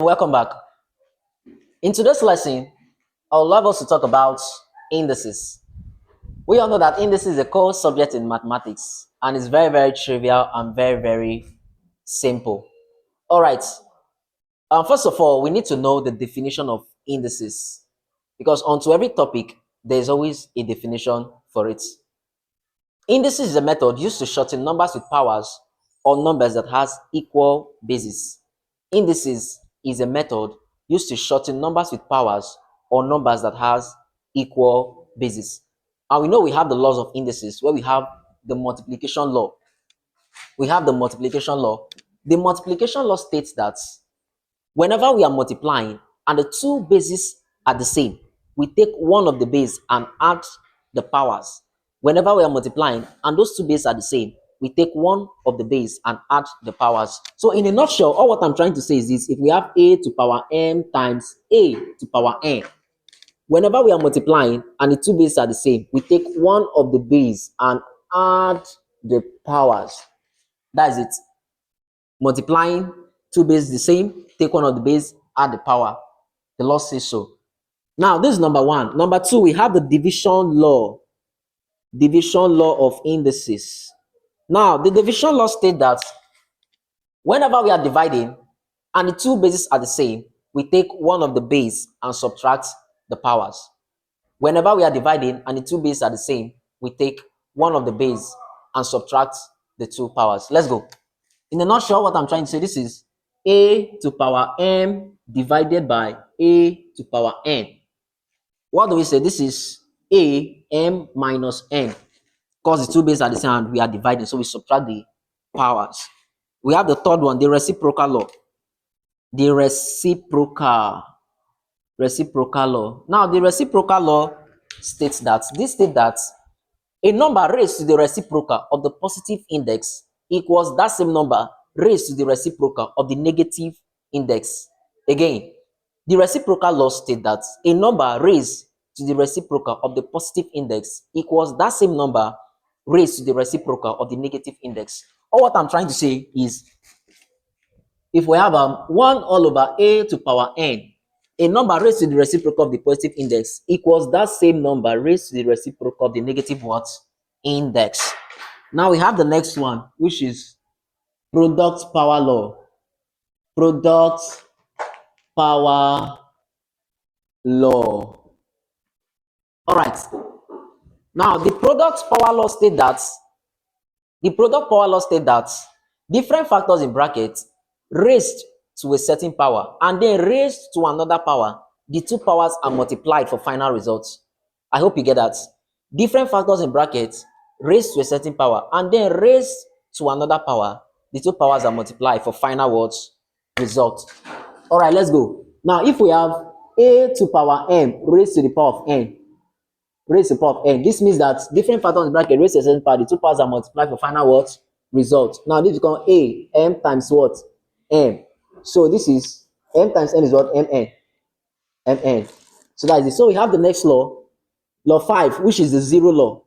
Welcome back. In today's lesson, I would love us to talk about indices. We all know that indices is a core subject in mathematics and it's very, very trivial and very, very simple. All right. First of all, we need to know the definition of indices because onto every topic, there's always a definition for it. Indices is a method used to shorten numbers with powers or numbers that has equal bases. Indices is a method used to shorten numbers with powers or numbers that has equal bases. And we know we have the laws of indices where we have the multiplication law. We have the multiplication law. The multiplication law states that whenever we are multiplying and the two bases are the same, we take one of the base and add the powers. Whenever we are multiplying and those two bases are the same, we take one of the base and add the powers. So in a nutshell, all what I'm trying to say is this: if we have a to power m times a to power n, whenever we are multiplying and the two bases are the same, we take one of the base and add the powers. That's it. Multiplying two bases the same, take one of the base, add the power. The law says so. Now, this is number one. Number two, we have the division law. Division law of indices. Now, the division law states that whenever we are dividing and the two bases are the same, we take one of the base and subtract the powers. Whenever we are dividing and the two bases are the same, we take one of the base and subtract the two powers. Let's go. In a nutshell, what I'm trying to say, this is a to power m divided by a to power n. What do we say? This is a m minus n. Because the two bases are the same and we are dividing, so we subtract the powers. We have the third one, the reciprocal law. The reciprocal law. Now, the reciprocal law states that a number raised to the reciprocal of the positive index equals that same number raised to the reciprocal of the negative index. Again, the reciprocal law states that a number raised to the reciprocal of the positive index equals that same number raised to the reciprocal of the negative index. Or what I'm trying to say is, if we have 1 all over a to power n, a number raised to the reciprocal of the positive index equals that same number raised to the reciprocal of the negative what? Index. Now we have the next one, which is product power law. Product power law. All right. Now the product power law states that different factors in brackets raised to a certain power and then raised to another power, the two powers are multiplied for final results. I hope you get that. Different factors in brackets raised to a certain power and then raised to another power, the two powers are multiplied for final words result. All right, let's go. Now, if we have a to power m raised to the power of n, raised to the power of n, this means that different factors in bracket raised to a certain power, the two powers are multiplied for final words result. Now, this becomes a m times what? M. So this is m times n is what? Mn. So that is it. So we have the next law, law 5, which is the zero law.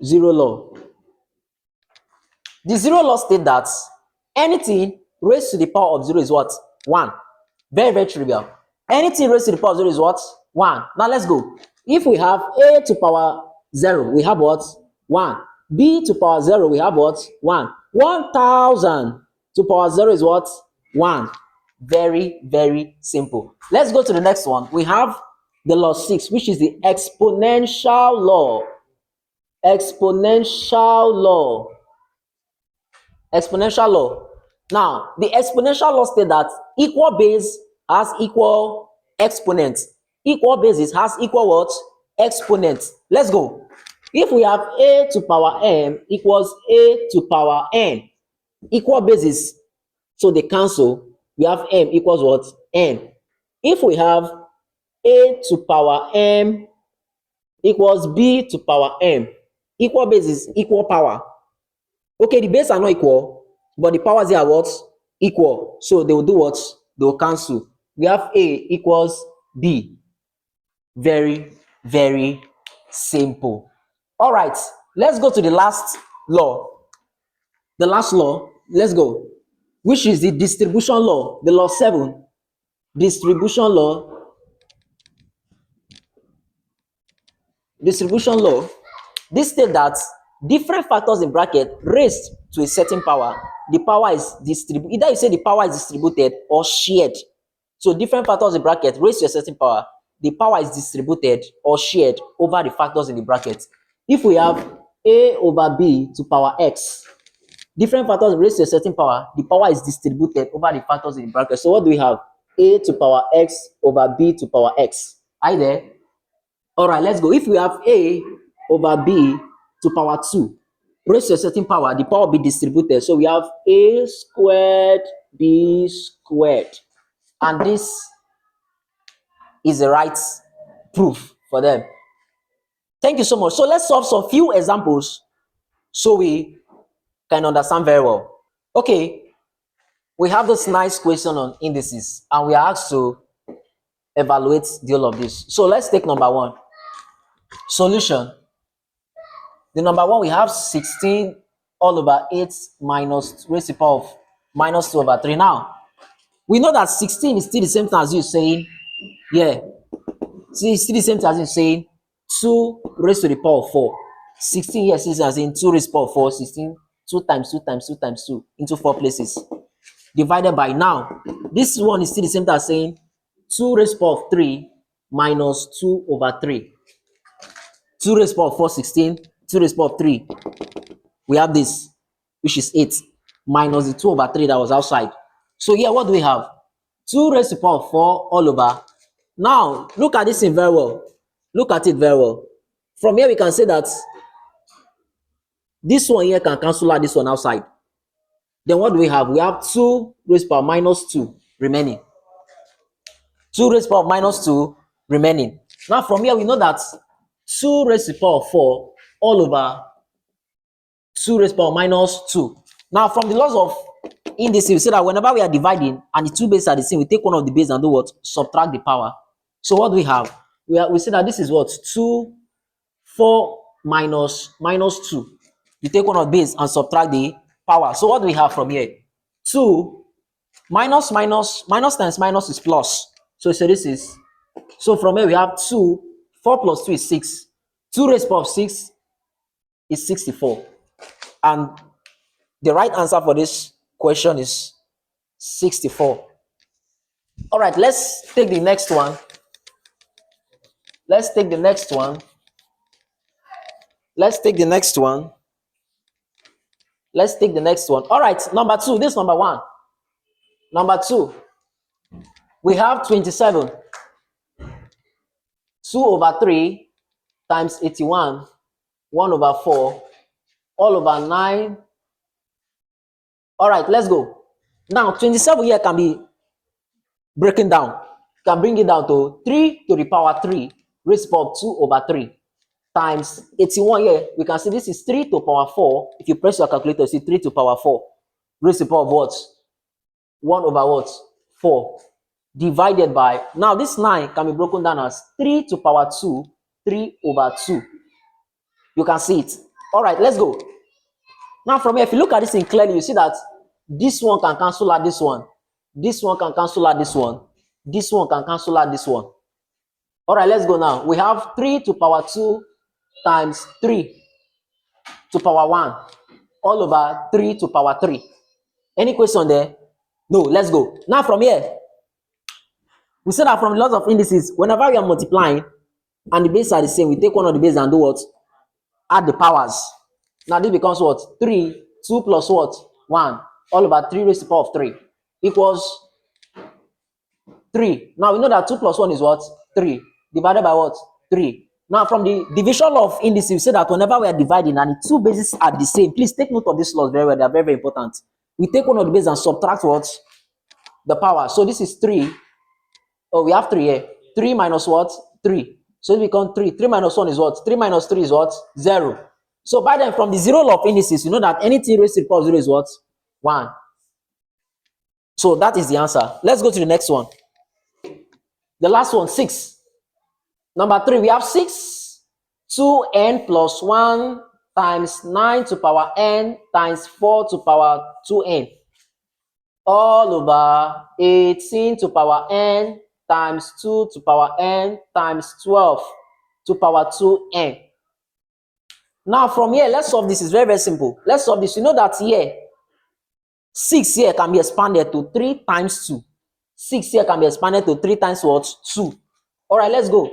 Zero law. The zero law states that anything raised to the power of 0 is what? 1. Very, very trivial. Anything raised to the power of 0 is what? 1. Now let's go. If we have a to power 0, we have what? 1. B to power 0, we have what? 1. 1000 to power 0 is what? 1. Very, very simple. Let's go to the next one. We have the law 6, which is the exponential law. Exponential law. Exponential law. Now, the exponential law states that equal base has equal exponents. Equal bases has equal what? Exponents. Let's go. If we have a to power m equals a to power n, equal bases, so they cancel, we have m equals what? N. If we have a to power m equals b to power m, equal bases, equal power. Okay, the bases are not equal, but the powers are what? Equal. So they will do what? They will cancel. We have a equals b. Very, very simple. All right, let's go to the last law. The last law, let's go. which is the distribution law, the law 7, distribution law, distribution law. This state that different factors in bracket raised to a certain power, the power is distributed. Either you say the power is distributed or shared. So different factors in bracket raised to a certain power, the power is distributed or shared over the factors in the bracket. If we have a over b to power x, different factors raised to a certain power, the power is distributed over the factors in the bracket. So what do we have? A to power x over b to power x. Are you there? All right, let's go. If we have a over b to power 2 raised to a certain power, the power will be distributed. So we have a squared b squared. And this is the right proof for them. Thank you so much. So let's solve some few examples so we can understand very well. Okay, we have this nice question on indices and we are asked to evaluate the whole of this. So let's take number 1. Solution. The number 1, we have 16 all over 8 minus raised to the power of minus 2 over 3. Now, we know that 16 is still the same thing as you saying, yeah, see, it's still the same thing as you saying 2 raised to the power of 4. 16 here is as in 2 raised to the power of 4, 16, 2 times 2 times 2 times 2 into 4 places. Divided by, now, this one is still the same thing as saying 2 raised to the power of 3 minus 2 over 3. 2 raised to the power of 4, 16, 2 raised to the power of 3. We have this, which is 8, minus the 2 over 3 that was outside. So here, what do we have? 2 raised to the power of 4 all over. Now, look at this thing very well. Look at it very well. From here, we can say that this one here can cancel out this one outside. Then what do we have? We have 2 raised to the power minus 2 remaining. 2 raised to the power minus 2 remaining. Now, from here, we know that 2 raised to the power 4 all over 2 raised to the power minus 2. Now, from the laws of indices, we say that whenever we are dividing and the two bases are the same, we take one of the bases and do what? Subtract the power. So what do we have? We say that this is what? 2, 4 minus 2. You take one of the base and subtract the power. So what do we have from here? 2 minus times minus is plus. So this is, so from here we have 2, 4 plus 2 is 6. 2 raised to the power of 6 is 64. And the right answer for this question is 64. All right, let's take the next one. Let's take the next one. Let's take the next one. Let's take the next one. All right, number 2. This is number 1. Number 2. We have 27. 2 over 3 times 81. 1 over 4. All over 9. All right, let's go. Now, 27 here can be broken down. You can bring it down to 3 to the power 3 raised to the power of 2 over 3 times 81 here. We can see this is 3 to the power 4. If you press your calculator, you see 3 to the power 4 raised to the power of what? 1 over what? 4 divided by, now this 9 can be broken down as 3 to the power 2, 3 over 2. You can see it. All right, let's go. Now from here, if you look at this thing clearly, you see that this one can cancel out this one. This one can cancel out this one. This one can cancel out this one. All right, let's go now. We have 3 to the power 2 times 3 to the power 1 all over 3 to the power 3. Any question there? No, let's go. Now from here, we say that from the laws of indices, whenever we are multiplying and the bases are the same, we take one of the bases and do what? Add the powers. Now this becomes what? 3, 2 plus what? 1 all over 3 raised to the power of 3 equals 3. Now we know that 2 plus 1 is what? 3 divided by what? 3. Now from the division law of indices, we say that whenever we are dividing and the two bases are the same, please take note of these laws very well. They are very, very important. We take one of the bases and subtract what? The power. So this is 3. Oh, we have 3 here. 3 minus what? 3. So it becomes 3. 3 minus 1 is what? 3 minus 3 is what? 0. So by then, from the zero law of indices, you know that anything raised to the power of 0 is what? 1. So that is the answer. Let's go to the next one. The last one, 6. Number 3, we have 6, 2n plus 1 times 9 to power n times 4 to power 2n. all over 18 to power n times 2 to power n times 12 to power 2n. Now from here, let's solve this. It's very, very simple. Let's solve this. You know that here, 6 here can be expanded to 3 times 2. 6 here can be expanded to 3 times what? 2. All right, let's go.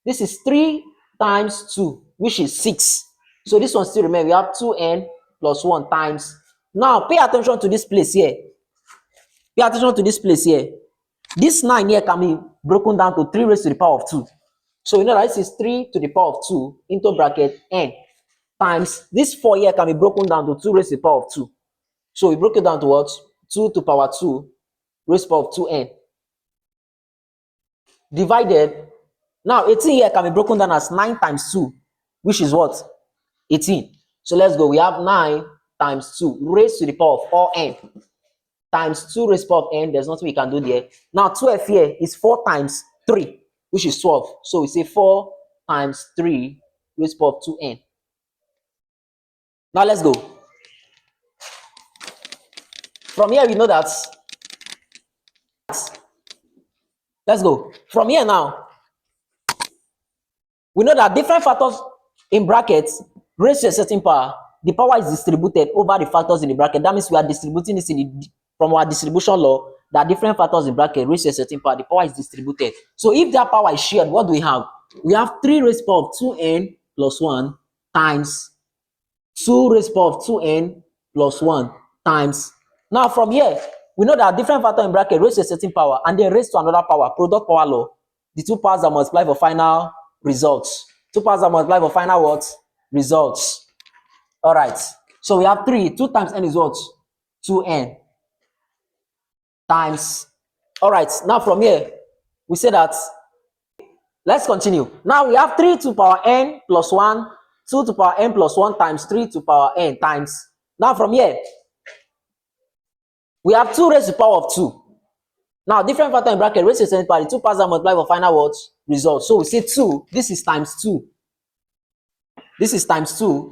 This is 3 times 2, which is 6. So this one still remains. We have 2n plus 1 times. Now, pay attention to this place here. Pay attention to this place here. This 9 here can be broken down to 3 raised to the power of 2. So you know that this is 3 to the power of 2 into bracket n times this 4 here can be broken down to 2 raised to the power of 2. So we broke it down to what? 2 to power 2 raised to the power of 2n. Divided. Now 18 here can be broken down as 9 times 2, which is what? 18. So let's go. We have 9 times 2 raised to the power of 4n times 2 raised to the power of n. There's nothing we can do there. Now 12 here is 4 times 3, which is 12. So we say 4 times 3 raised to the power of 2n. Now let's go. From here we know that. Let's go. From here now, we know that different factors in brackets raised to a certain power, the power is distributed over the factors in the bracket. That means we are distributing this from our distribution law, that different factors in bracket raised to a certain power, the power is distributed. So if that power is shared, what do we have? We have 3 raised to the power of 2n plus 1 times 2 raised to the power of 2n plus 1 times. Now from here, we know that different factors in bracket raised to a certain power and then raised to another power, product power law. The two powers are multiplied for final results. Two powers are multiplied for final what? Results. All right. So we have 3. 2 times n is what? 2n times. All right. Now from here, we say that. Let's continue. Now we have 3 to power n plus 1, 2 to power n plus 1 times 3 to power n times. Now from here, we have 2 raised to the power of 2. Now, different factor in bracket raised to the certain power, the two powers are multiplied for final what? Result. So we say 2. This is times 2. This is times 2.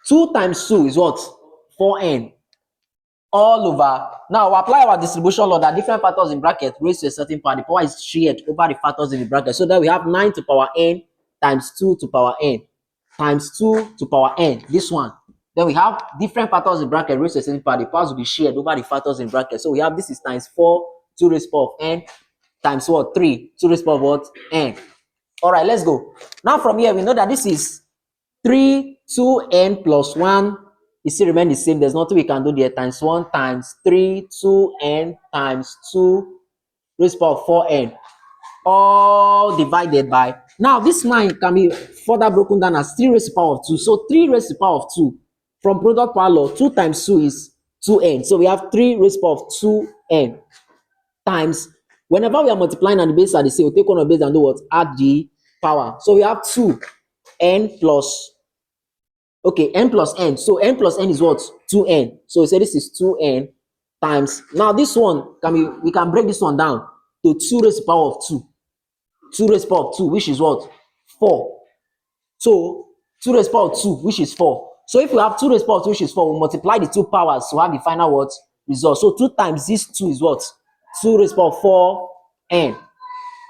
2 times 2 is what? 4n. All over. Now, we apply our distribution law that different factors in bracket raised to a certain power, the power is shared over the factors in the bracket. So that we have 9 to power n times 2 to power n times 2 to power n. This one. Then we have different factors in bracket raised to a certain power. The powers will be shared over the factors in bracket. So we have this is times 4, 2 raised to the power of n times what? 3, 2 raised to the power of what? N. All right, let's go. Now from here, we know that this is 3, 2n plus 1. It still remains the same. There's nothing we can do there. Times 1 times 3, 2n times 2 raised to the power of 4n. All divided by. Now this 9 can be further broken down as 3 raised to the power of 2. So 3 raised to the power of 2. From product power law, 2 times 2 is 2n. So we have 3 raised to the power of 2n times. Whenever we are multiplying and the base are the same, we take one of the base and do what? Add the power. So we have 2n plus, okay, n plus n. So n plus n is what? 2n. So we say this is 2n times. Now this one, we can break this one down to 2 raised to the power of 2. 2 raised to the power of 2, which is what? 4. So 2 raised to the power of 2, which is 4. So if we have 2 raised to the power of 2, which is 4, we multiply the two powers to have the final what? Result. So 2 times this 2 is what? 2 raised to the power of 4n.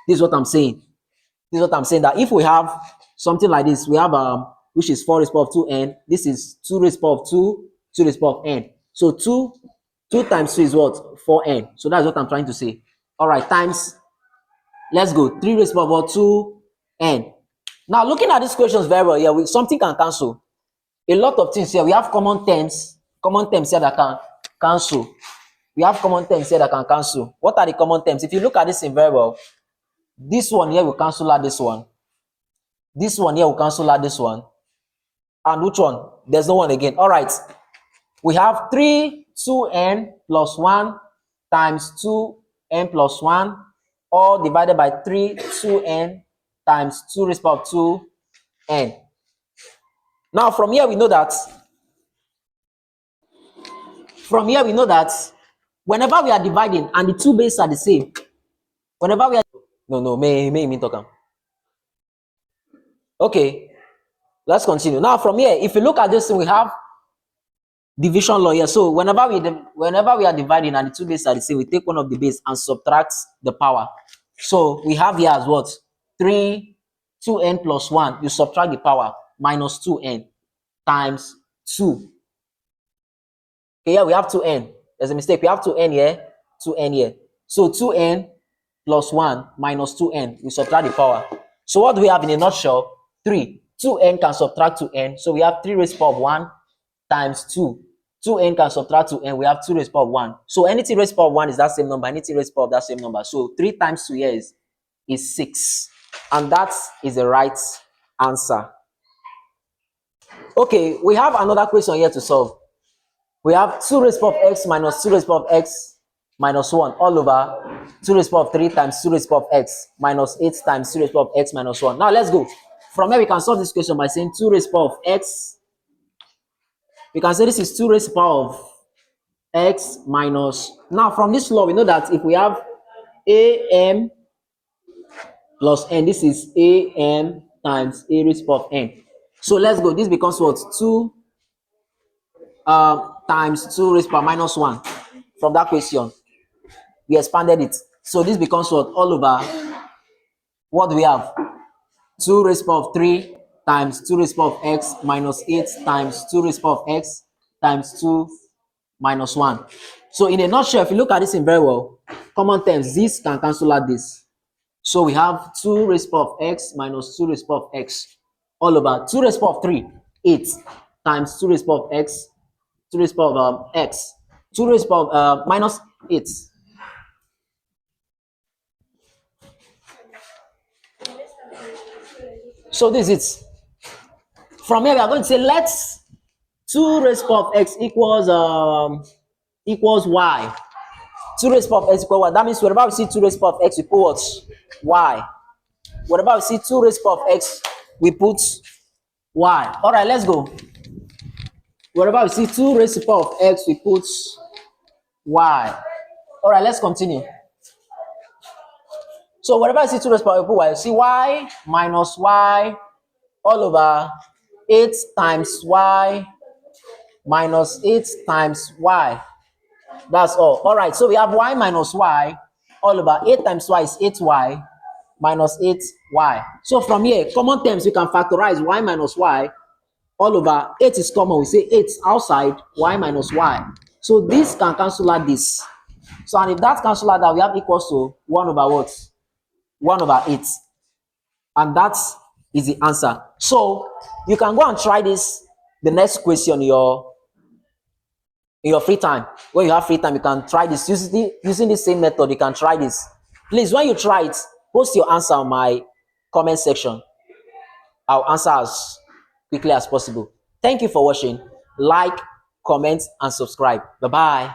This is what I'm saying. This is what I'm saying, that if we have something like this, we have which is 4 raised to the power of 2n. This is 2 raised to the power of 2, 2 raised to the power of n. So 2 times 2 is what? 4n. So that's what I'm trying to say. All right, times. Let's go. 3 raised to the power of 2n. Now looking at these questions very well, yeah, something can cancel. A lot of things here. We have common terms here that can cancel. We have common terms here that can cancel. What are the common terms? If you look at this thing very well, this one here will cancel out this one. This one here will cancel out this one. And which one? There's no one again. All right. We have 3, 2n plus 1 times 2n plus 1, all divided by 3, 2n times 2 raised to the power of 2n. Now from here we know that whenever we are dividing and the two bases are the same, whenever we are may talk am. Okay, let's continue. Now from here, if you look at this, we have Division law, yeah. So whenever we are dividing and the two bases are the same, we take one of the base and subtract the power. So we have here as what? 3, 2n plus 1. You subtract the power minus 2n times 2. Okay, yeah, we have 2n. There's a mistake. We have 2n here, 2n here. So 2n plus 1 minus 2n. We subtract the power. So what do we have in a nutshell? 3. 2n can subtract 2n. So we have 3 raised to the power of 1 times 2. 2n can subtract 2n. We have 2 raised to the power of 1. So anything raised to the power of 1 is that same number. Anything raised to the power of that same number. So 3 times 2 here is 6. And that is the right answer. Okay, we have another question here to solve. We have 2 raised to the power of x minus 2 raised to the power of x minus 1 all over 2 raised to the power of 3 times 2 raised to the power of x minus 8 times 2 raised to the power of x minus 1. Now let's go. From here we can solve this question by saying 2 raised to the power of x. We can say this is 2 raised to the power of x minus. Now from this law we know that if we have am plus n, this is am times a raised to the power of n. So let's go. This becomes what? 2 times 2 raised to the power minus 1. From that question we expanded it. So this becomes what? All over, what do we have? 2 raised to the power of 3 times 2 raised to the power of x minus 8 times 2 raised to the power of x times 2 minus 1. So in a nutshell, if you look at this in very well, common terms, this can cancel out this. So we have 2 raised to the power of x minus 2 raised to the power of x all over 2 raised to the power of 3, 8 times 2 raised to the power of x, 2 raised to the power of x, 2 raised to the power of minus 8. So this is it. From here we are going to say let 2 raised to the power of x equals y. 2 raised to the power of x equals y. That means whenever we see 2 raised to the power of x, we put what? Y. Whenever we see 2 raised to the power of x, we put y. All right, let's go. Whenever we see 2 raised to the power of x, we put y. All right, let's continue. So whenever I see 2 raised to the power of y, see y minus y all over 8 times y minus 8 times y. That's all. All right, so we have y minus y all over 8 times y is 8y minus 8y. So from here, common terms, we can factorize y minus y all over 8 is common. We say 8 outside, y minus y. So this can cancel out this. So and if that cancel out that, we have equals to 1 over what? 1 over 8. And that is the answer. So you can go and try this, the next question, in your free time. When you have free time, you can try this using the same method. You can try this. Please, when you try it, post your answer on my comment section. I'll answer as quickly as possible. Thank you for watching. Like, comment, and subscribe. Bye bye.